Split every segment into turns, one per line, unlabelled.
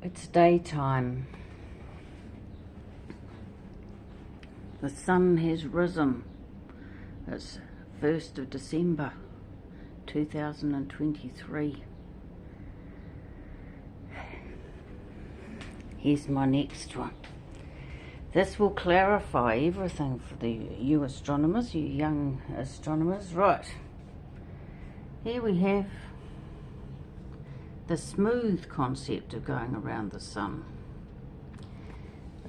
It's daytime. The sun has risen. It's 1st of December 2023. Here's my next one. This will clarify everything for you astronomers, you young astronomers. Right, here we have the smooth concept of going around the sun.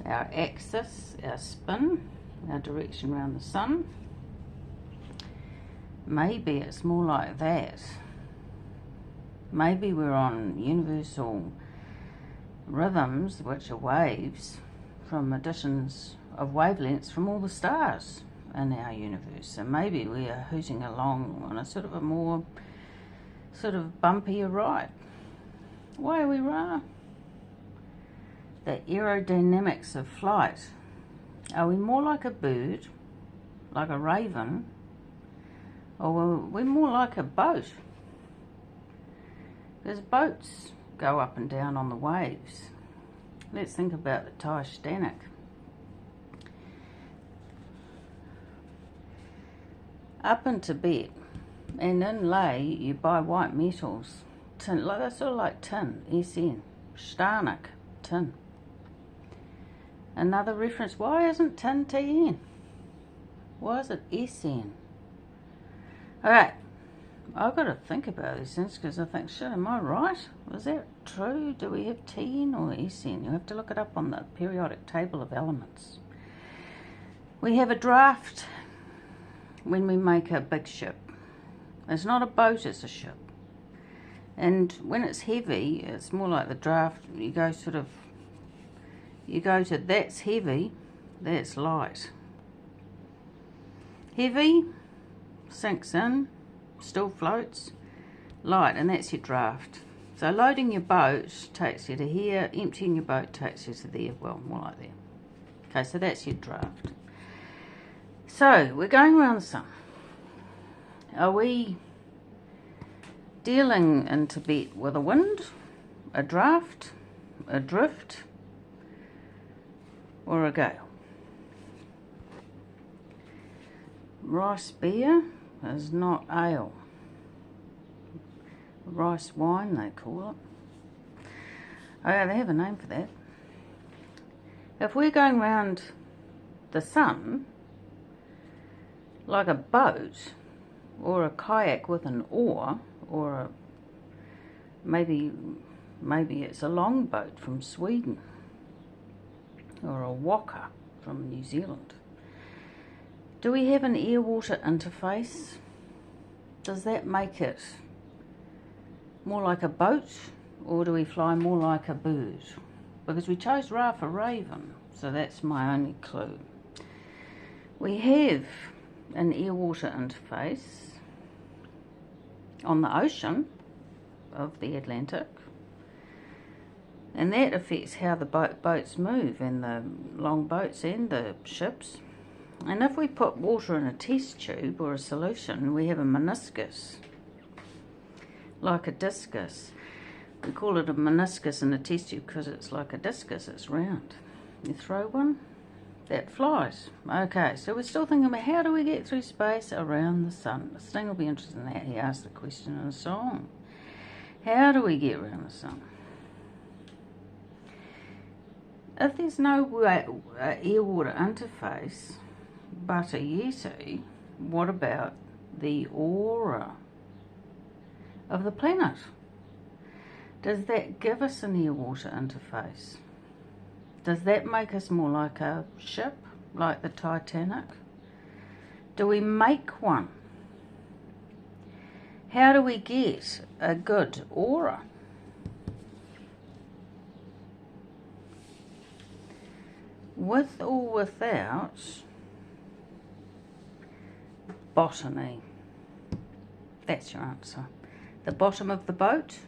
Our axis, our spin, our direction around the sun. Maybe it's more like that. Maybe we're on universal rhythms, which are waves from additions of wavelengths from all the stars in our universe. So maybe we are hooting along on a more bumpier ride. Why are we raw? The aerodynamics of flight. Are we more like a bird, like a raven, or are we more like a boat? Because boats go up and down on the waves. Let's think about the Titanic. Up in Tibet and inlay, you buy white metals, tin, like that's sort of like tin, SN, Starnik, tin. Another reference, why isn't tin TN? Why is it SN? Alright, I've got to think about these things because I think, shit, am I right? Is that true? Do we have TN or SN? You have to look it up on the periodic table of elements. We have a draft when we make a big ship. It's not a boat, it's a ship. And when it's heavy, it's more like the draft. You go to that's heavy, that's light. Heavy sinks in, still floats, light, and that's your draft. So loading your boat takes you to here, emptying your boat takes you to there, well, more like there. Okay, so that's your draft. So we're going around the sun. Are we dealing in Tibet with a wind, a draft, a drift, or a gale? Rice beer is not ale. Rice wine, they call it. Oh, they have a name for that. If we're going round the sun like a boat or a kayak with an oar, or maybe it's a longboat from Sweden, or a waka from New Zealand. Do we have an air-water interface? Does that make it more like a boat, or do we fly more like a bird? Because we chose Ra for raven, so that's my only clue. We have an air-water interface on the ocean of the Atlantic, and that affects how the boats move, and the long boats and the ships. And if we put water in a test tube or a solution, we have a meniscus, like a discus. We call it a meniscus in a test tube because it's like a discus, it's round. You throw one, that flies. Okay, so we're still thinking about how do we get through space around the sun. Sting will be interested in that. He asked the question in a song. How do we get around the sun? If there's no air-water interface but a Yeti, what about the aura of the planet? Does that give us an air-water interface? Does that make us more like a ship, like the Titanic? Do we make one? How do we get a good aura? With or without botany? That's your answer. The bottom of the boat?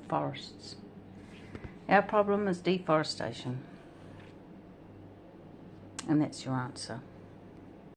Forests. Our problem is deforestation. And that's your answer.